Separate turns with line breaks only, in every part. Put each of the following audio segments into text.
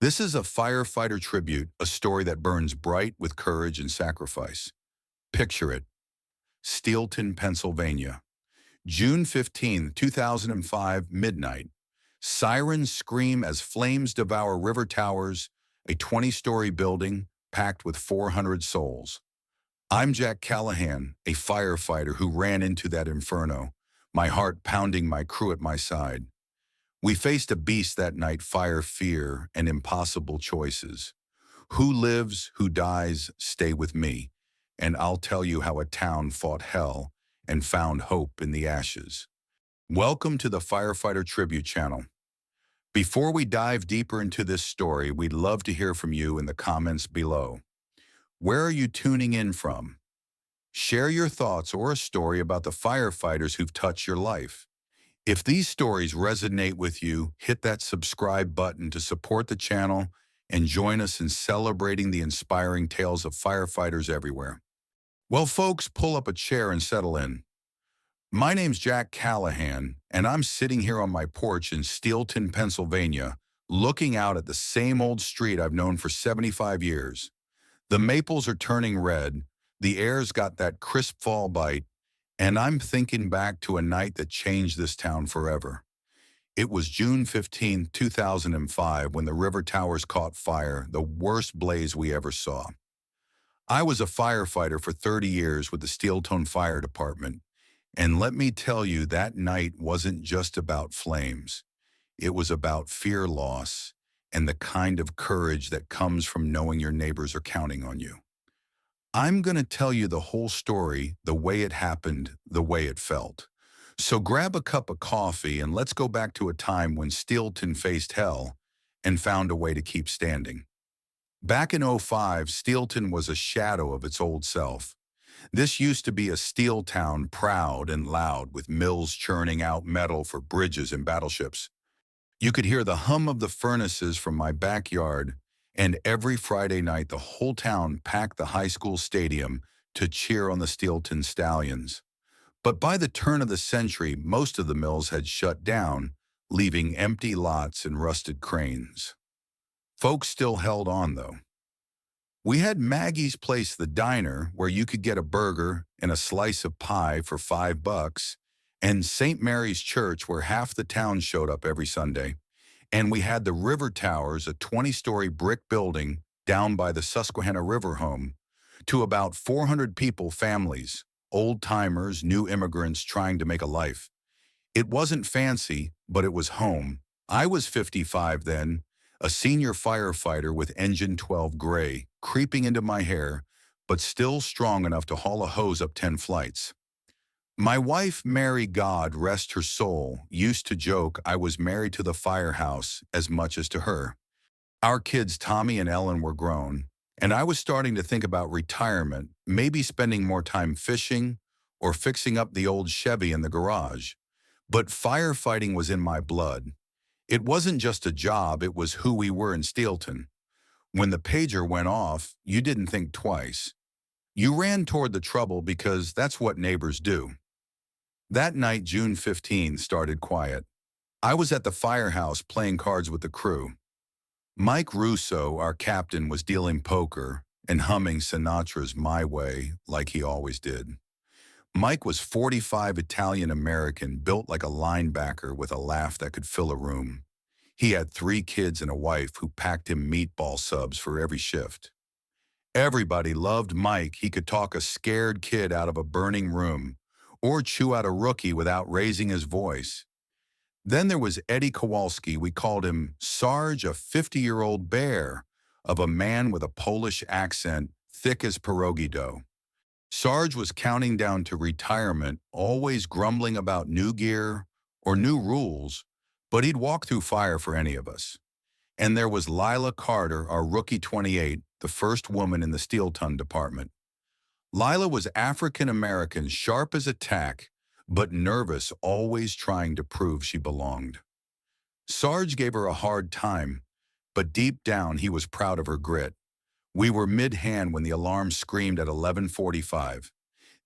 This is a firefighter tribute, a story that burns bright with courage and sacrifice. Picture it. Steelton, Pennsylvania. June 15, 2005, midnight. Sirens scream as flames devour river towers, a 20-story building packed with 400 souls. I'm Jack Callahan, a firefighter who ran into that inferno, my heart pounding, my crew at my side. We faced a beast that night: fire, fear, and impossible choices. Who lives, who dies, stay with me, and I'll tell you how a town fought hell and found hope in the ashes. Welcome to the Firefighter Tribute channel. Before we dive deeper into this story, we'd love to hear from you in the comments below. Where are you tuning in from? Share your thoughts or a story about the firefighters who've touched your life. If these stories resonate with you, hit that subscribe button to support the channel and join us in celebrating the inspiring tales of firefighters everywhere. Well, folks, pull up a chair and settle in. My name's Jack Callahan, and I'm sitting here on my porch in Steelton, Pennsylvania, looking out at the same old street I've known for 75 years. The maples are turning red, the air's got that crisp fall bite, and I'm thinking back to a night that changed this town forever. It was June 15, 2005, when the river towers caught fire, the worst blaze we ever saw. I was a firefighter for 30 years with the Steelton Fire Department, and let me tell you, that night wasn't just about flames. It was about fear, loss, and the kind of courage that comes from knowing your neighbors are counting on you. I'm going to tell you the whole story, the way it happened, the way it felt. So grab a cup of coffee and let's go back to a time when Steelton faced hell and found a way to keep standing. Back in '05, Steelton was a shadow of its old self. This used to be a steel town, proud and loud, with mills churning out metal for bridges and battleships. You could hear the hum of the furnaces from my backyard, and every Friday night the whole town packed the high school stadium to cheer on the Steelton Stallions. But by the turn of the century, most of the mills had shut down, leaving empty lots and rusted cranes. Folks still held on, though. We had Maggie's Place, the diner, where you could get a burger and a slice of pie for $5, and St. Mary's Church, where half the town showed up every Sunday. And we had the River Towers, a 20-story brick building down by the Susquehanna River home, to about 400 people, families, old-timers, new immigrants trying to make a life. It wasn't fancy, but it was home. I was 55 then, a senior firefighter with engine 12 gray creeping into my hair, but still strong enough to haul a hose up 10 flights. My wife, Mary, God rest her soul, used to joke I was married to the firehouse as much as to her. Our kids, Tommy and Ellen, were grown, and I was starting to think about retirement, maybe spending more time fishing or fixing up the old Chevy in the garage. But firefighting was in my blood. It wasn't just a job, it was who we were in Steelton. When the pager went off, you didn't think twice. You ran toward the trouble because that's what neighbors do. That night, June 15, started quiet. I was at the firehouse playing cards with the crew. Mike Russo, our captain, was dealing poker and humming Sinatra's My Way like he always did. Mike was 45, Italian-American, built like a linebacker with a laugh that could fill a room. He had 3 kids and a wife who packed him meatball subs for every shift. Everybody loved Mike. He could talk a scared kid out of a burning room, or chew out a rookie without raising his voice. Then there was Eddie Kowalski. We called him Sarge, a 50-year-old bear of a man with a Polish accent, thick as pierogi dough. Sarge was counting down to retirement, always grumbling about new gear or new rules, but he'd walk through fire for any of us. And there was Lila Carter, our rookie 28, the first woman in the Steelton department. Lila was African-American, sharp as a tack, but nervous, always trying to prove she belonged. Sarge gave her a hard time, but deep down he was proud of her grit. We were mid-hand when the alarm screamed at 11:45.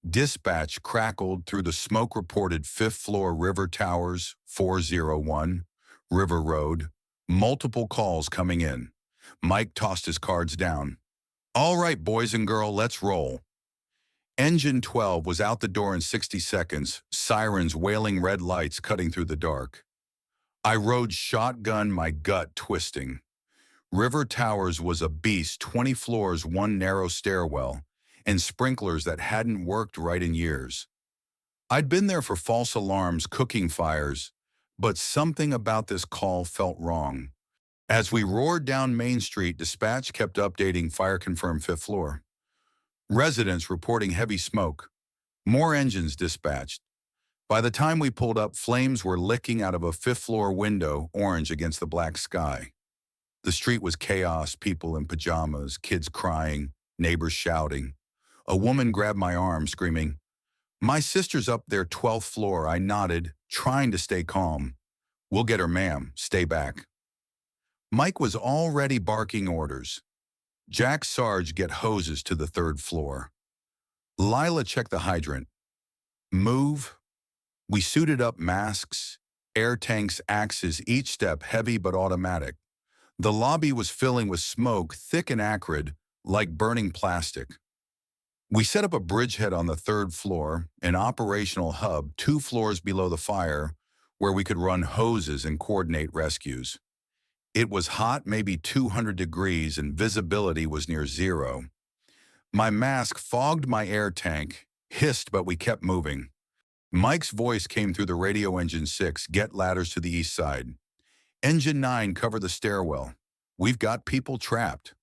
Dispatch crackled through the smoke-reported 5th floor River Towers, 401, River Road, multiple calls coming in. Mike tossed his cards down. All right, boys and girls, let's roll. Engine 12 was out the door in 60 seconds, sirens wailing, red lights cutting through the dark. I rode shotgun, my gut twisting. River Towers was a beast, 20 floors, one narrow stairwell, and sprinklers that hadn't worked right in years. I'd been there for false alarms, cooking fires, but something about this call felt wrong. As we roared down Main Street, dispatch kept updating fire confirmed 5th floor. Residents reporting heavy smoke. More engines dispatched. By the time we pulled up, flames were licking out of a 5th floor window, orange against the black sky. The street was chaos, people in pajamas, kids crying, neighbors shouting. A woman grabbed my arm, screaming, "My sister's up there, 12th floor." I nodded, trying to stay calm. "We'll get her, ma'am. Stay back." Mike was already barking orders. Jack, Sarge, get hoses to the 3rd floor. Lila, check the hydrant. Move. We suited up, masks, air tanks, axes, each step heavy but automatic. The lobby was filling with smoke, thick and acrid, like burning plastic. We set up a bridgehead on the 3rd floor, an operational hub 2 floors below the fire, where we could run hoses and coordinate rescues. It was hot, maybe 200 degrees, and visibility was near zero. My mask fogged my air tank, hissed, but we kept moving. Mike's voice came through the radio. Engine 6, get ladders to the east side. Engine 9, cover the stairwell. We've got people trapped.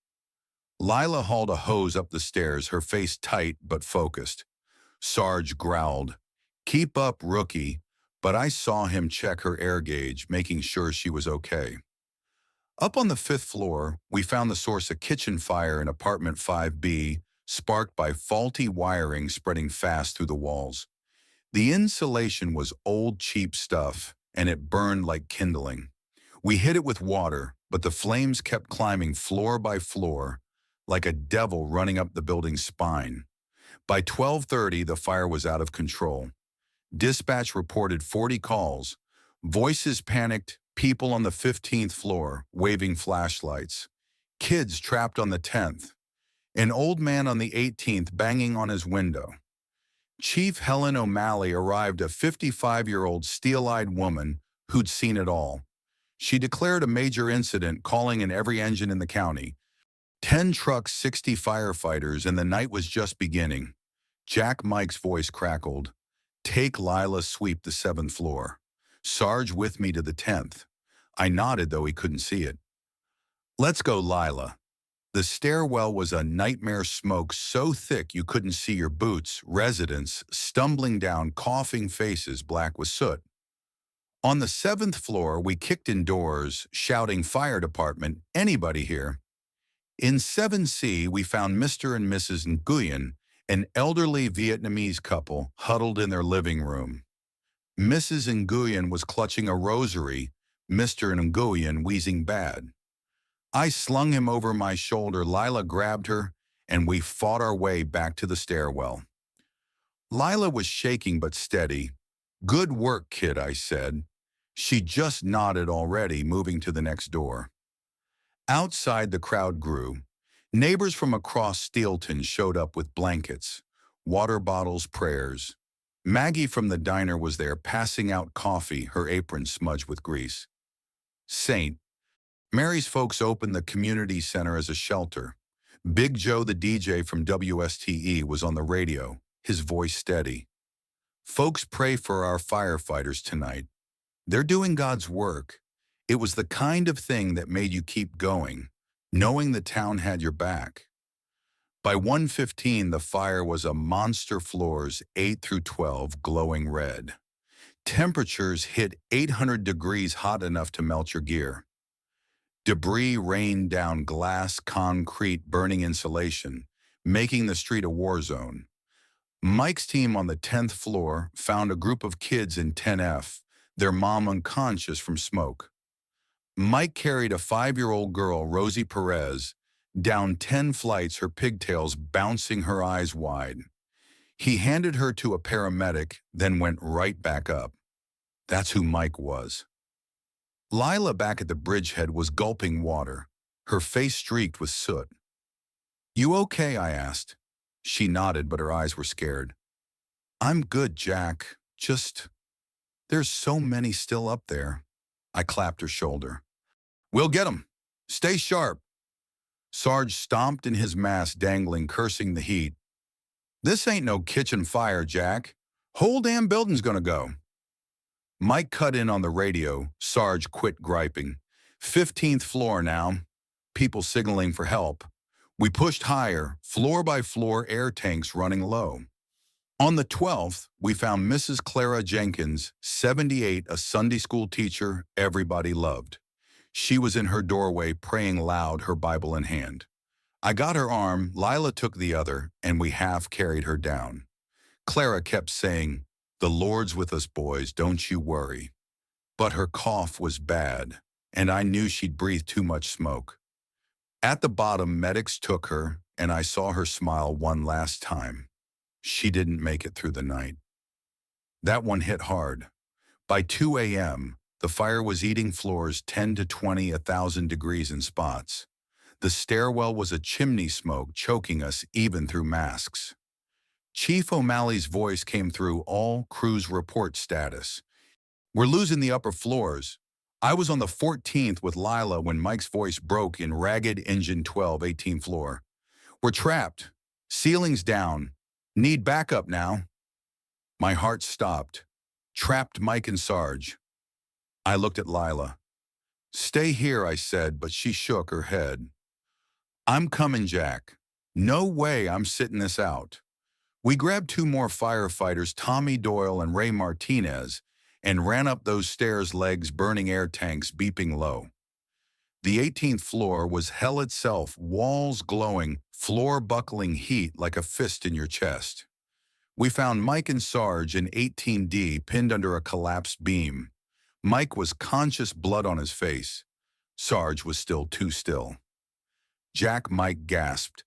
Lila hauled a hose up the stairs, her face tight but focused. Sarge growled, "Keep up, rookie," but I saw him check her air gauge, making sure she was okay. Up on the 5th floor, we found the source, a kitchen fire in apartment 5B, sparked by faulty wiring spreading fast through the walls. The insulation was old, cheap stuff, and it burned like kindling. We hit it with water, but the flames kept climbing floor by floor, like a devil running up the building's spine. By 12:30, the fire was out of control. Dispatch reported 40 calls. Voices panicked, people on the 15th floor waving flashlights, kids trapped on the 10th, an old man on the 18th banging on his window. Chief Helen O'Malley arrived, a 55-year-old steel-eyed woman who'd seen it all. She declared a major incident, calling in every engine in the county. 10 trucks, 60 firefighters, and the night was just beginning. Jack, Mike's voice crackled. Take Lila, sweep the 7th floor. Sarge with me to the 10th. I nodded, though he couldn't see it. Let's go, Lila. The stairwell was a nightmare, smoke so thick you couldn't see your boots, residents stumbling down, coughing, faces black with soot. On the 7th floor, we kicked in doors, shouting, "Fire department, anybody here?" In 7C, we found Mr. and Mrs. Nguyen, an elderly Vietnamese couple huddled in their living room. Mrs. Nguyen was clutching a rosary, Mr. Nguyen wheezing bad. I slung him over my shoulder, Lila grabbed her, and we fought our way back to the stairwell. Lila was shaking but steady. "Good work, kid," I said. She just nodded, already moving to the next door. Outside, the crowd grew. Neighbors from across Steelton showed up with blankets, water bottles, prayers. Maggie from the diner was there, passing out coffee, her apron smudged with grease. St. Mary's folks opened the community center as a shelter. Big Joe, the DJ from WSTE, was on the radio, his voice steady. "Folks, pray for our firefighters tonight. They're doing God's work." It was the kind of thing that made you keep going, knowing the town had your back. By 1:15, the fire was a monster, floors 8 through 12 glowing red. Temperatures hit 800 degrees, hot enough to melt your gear. Debris rained down, glass, concrete, burning insulation, making the street a war zone. Mike's team on the 10th floor found a group of kids in 10F, their mom unconscious from smoke. Mike carried a 5-year-old girl, Rosie Perez, down 10 flights, her pigtails bouncing, her eyes wide. He handed her to a paramedic, then went right back up. That's who Mike was. Lila, back at the bridgehead, was gulping water. her face streaked with soot. "You okay?" I asked. She nodded, but her eyes were scared. "I'm good, Jack. Just, there's so many still up there." I clapped her shoulder. "We'll get 'em. Stay sharp." Sarge stomped in his mask, dangling, cursing the heat. "This ain't no kitchen fire, Jack. Whole damn building's gonna go." Mike cut in on the radio. Sarge quit griping. "15th floor now." People signaling for help. We pushed higher, floor by floor, air tanks running low. On the 12th, we found Mrs. Clara Jenkins, 78, a Sunday school teacher everybody loved. She was in her doorway praying loud, her Bible in hand. I got her arm, Lila took the other, and we half carried her down. Clara kept saying, "The Lord's with us, boys, don't you worry." But her cough was bad, and I knew she'd breathed too much smoke. At the bottom, medics took her, and I saw her smile one last time. She didn't make it through the night. That one hit hard. By 2 a.m., the fire was eating floors 10 to 20, 1,000 degrees in spots. The stairwell was a chimney smoke choking us even through masks. Chief O'Malley's voice came through all crews report status. "We're losing the upper floors." I was on the 14th with Lila when Mike's voice broke in ragged engine 12, 18th floor. "We're trapped. Ceiling's down. Need backup now." My heart stopped. Trapped Mike and Sarge. I looked at Lila. "Stay here," I said, but she shook her head. "I'm coming, Jack. No way I'm sitting this out." We grabbed 2 more firefighters, Tommy Doyle and Ray Martinez, and ran up those stairs, legs burning, air tanks beeping low. The 18th floor was hell itself, walls glowing, floor buckling, heat like a fist in your chest. We found Mike and Sarge in 18D pinned under a collapsed beam. Mike was conscious, blood on his face. Sarge was still too still. "Jack," Mike gasped.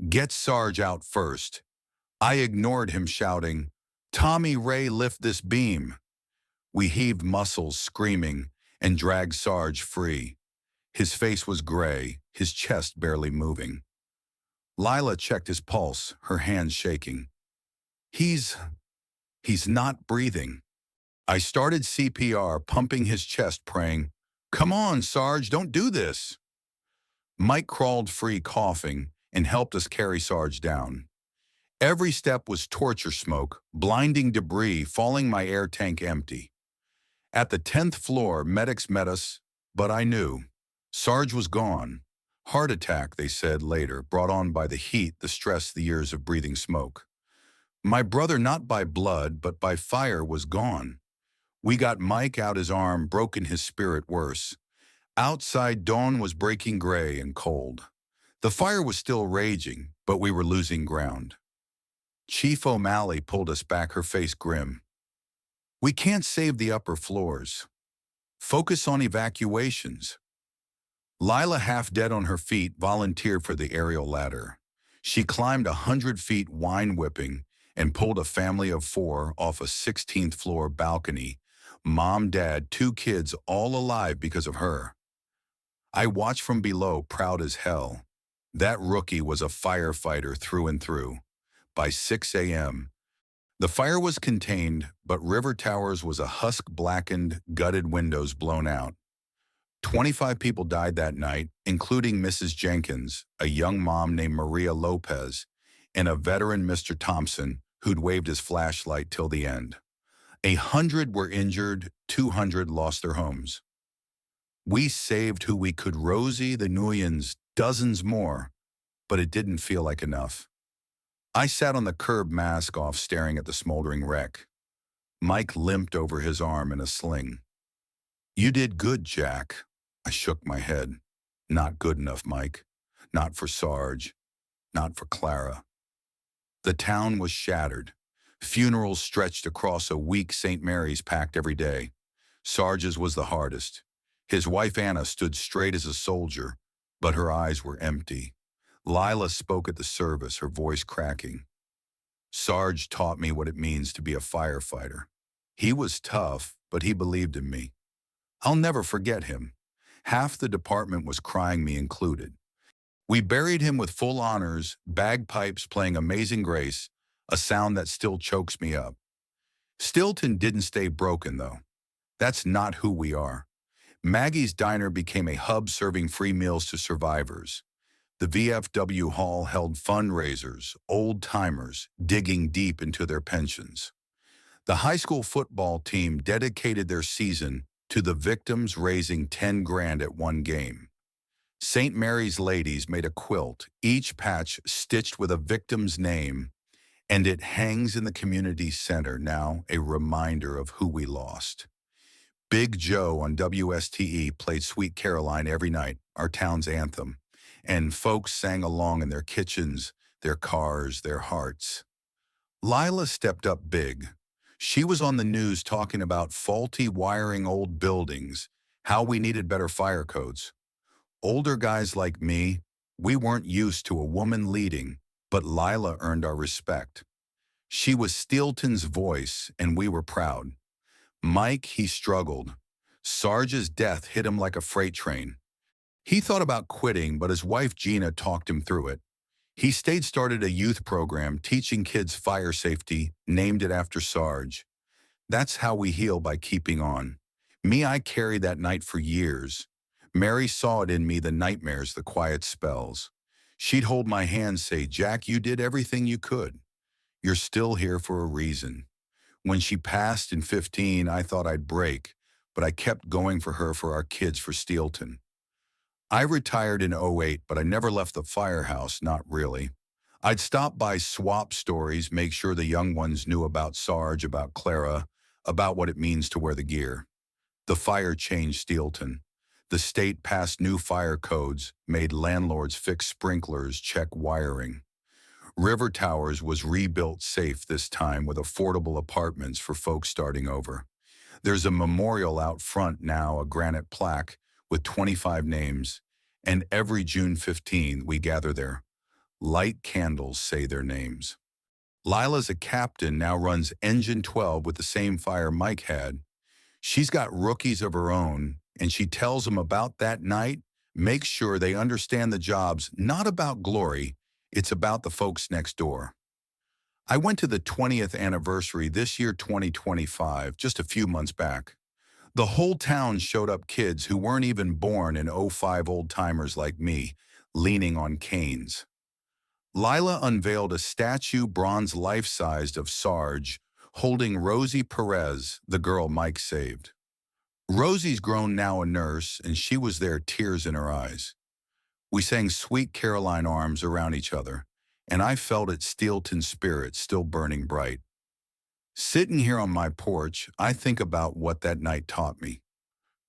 "Get Sarge out first." I ignored him, shouting, "Tommy, Ray, lift this beam." We heaved muscles, screaming, and dragged Sarge free. His face was gray, his chest barely moving. Lila checked his pulse, her hands shaking. He's not breathing." I started CPR, pumping his chest, praying, "Come on, Sarge, don't do this." Mike crawled free, coughing, and helped us carry Sarge down. Every step was torture smoke, blinding debris, falling, my air tank empty. At the 10th floor, medics met us, but I knew. Sarge was gone. Heart attack, they said later, brought on by the heat, the stress, the years of breathing smoke. My brother, not by blood, but by fire, was gone. We got Mike out, his arm broken, his spirit worse. Outside, dawn was breaking gray and cold. The fire was still raging, but we were losing ground. Chief O'Malley pulled us back, her face grim. "We can't save the upper floors. Focus on evacuations." Lila, half dead on her feet, volunteered for the aerial ladder. She climbed 100 feet, wine whipping, and pulled a family of 4 off a 16th floor balcony. Mom, dad, 2 kids, all alive because of her. I watched from below, proud as hell. That rookie was a firefighter through and through. By 6 a.m., the fire was contained, but River Towers was a husk, blackened, gutted, windows blown out. 25 people died that night, including Mrs. Jenkins, a young mom named Maria Lopez, and a veteran, Mr. Thompson, who'd waved his flashlight till the end. 100 were injured, 200 lost their homes. We saved who we could, Rosie, the Nguyens, dozens more, but it didn't feel like enough. I sat on the curb, mask off, staring at the smoldering wreck. Mike limped over, his arm in a sling. "You did good, Jack." I shook my head. "Not good enough, Mike. Not for Sarge. Not for Clara." The town was shattered. Funerals stretched across a week. St. Mary's packed every day. Sarge's was the hardest. His wife Anna stood straight as a soldier, but her eyes were empty. Lila spoke at the service, her voice cracking. "Sarge taught me what it means to be a firefighter. He was tough, but he believed in me. I'll never forget him. Half the department was crying, me included. We buried him with full honors, bagpipes playing Amazing Grace, a sound that still chokes me up. Steelton didn't stay broken, though. That's not who we are. Maggie's Diner became a hub serving free meals to survivors. The VFW Hall held fundraisers, old-timers digging deep into their pensions. The high school football team dedicated their season to the victims, raising 10 grand at one game. St. Mary's ladies made a quilt, each patch stitched with a victim's name, and it hangs in the community center now, a reminder of who we lost. Big Joe on WSTE played Sweet Caroline every night, our town's anthem, and folks sang along in their kitchens, their cars, their hearts. Lila stepped up big. She was on the news talking about faulty wiring old buildings, how we needed better fire codes. Older guys like me, we weren't used to a woman leading, but Lila earned our respect. She was Steelton's voice, and we were proud. Mike, he struggled. Sarge's death hit him like a freight train. He thought about quitting, but his wife Gina talked him through it. He started a youth program teaching kids fire safety, named it after Sarge. That's how we heal, by keeping on. Me, I carried that night for years. Mary saw it in me, the nightmares, the quiet spells. She'd hold my hand, say, "Jack, you did everything you could. You're still here for a reason." When she passed in 15, I thought I'd break, but I kept going for her, for our kids, for Steelton. I retired in '08, but I never left the firehouse, not really. I'd stop by, swap stories, make sure the young ones knew about Sarge, about Clara, about what it means to wear the gear. The fire changed Steelton. The state passed new fire codes, made landlords fix sprinklers, check wiring. River Towers was rebuilt safe this time, with affordable apartments for folks starting over. There's a memorial out front now, a granite plaque with 25 names, and every June 15 we gather there. Light candles say their names. Lila's a captain, now runs Engine 12 with the same fire Mike had. She's got rookies of her own, and she tells them about that night, makes sure they understand the job's not about glory, it's about the folks next door. I went to the 20th anniversary this year, 2025, just a few months back. The whole town showed up, kids who weren't even born in '05, old-timers like me, leaning on canes. Lila unveiled a statue, bronze life-sized, of Sarge, holding Rosie Perez, the girl Mike saved. Rosie's grown now, a nurse, and she was there, tears in her eyes. We sang Sweet Caroline arms around each other, and I felt it, Steelton's spirit still burning bright. Sitting here on my porch, I think about what that night taught me.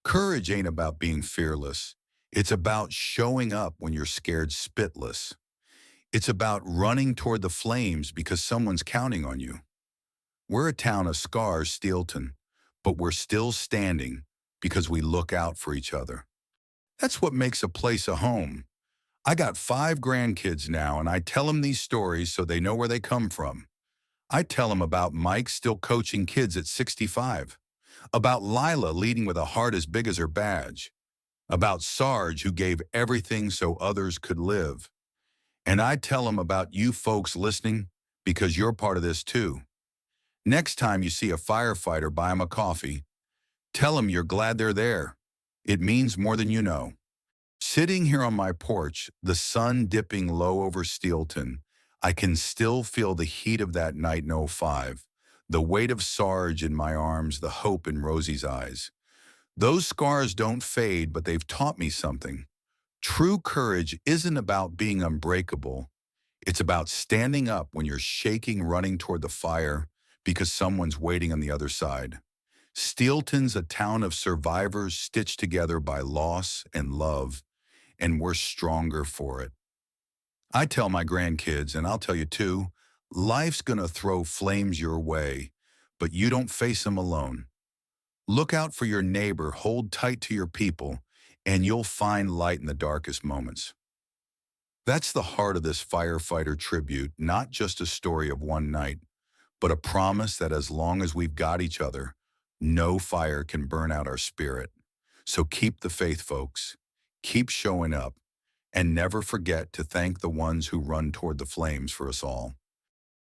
Courage ain't about being fearless. It's about showing up when you're scared spitless. It's about running toward the flames because someone's counting on you. We're a town of scars, Steelton, but we're still standing because we look out for each other. That's what makes a place a home. I got 5 grandkids now, and I tell them these stories so they know where they come from. I tell them about Mike still coaching kids at 65, about Lila leading with a heart as big as her badge, about Sarge who gave everything so others could live. And I tell them about you folks listening, because you're part of this too. Next time you see a firefighter, buy them a coffee. Tell them you're glad they're there. It means more than you know. Sitting here on my porch, the sun dipping low over Steelton, I can still feel the heat of that night in '05, the weight of Sarge in my arms, the hope in Rosie's eyes. Those scars don't fade, but they've taught me something. True courage isn't about being unbreakable. It's about standing up when you're shaking, running toward the fire because someone's waiting on the other side. Steelton's a town of survivors stitched together by loss and love, and we're stronger for it. I tell my grandkids, and I'll tell you too, life's gonna throw flames your way, but you don't face them alone. Look out for your neighbor, hold tight to your people, and you'll find light in the darkest moments. That's the heart of this firefighter tribute, not just a story of one night, but a promise that as long as we've got each other, no fire can burn out our spirit. So keep the faith, folks. Keep showing up, and never forget to thank the ones who run toward the flames for us all.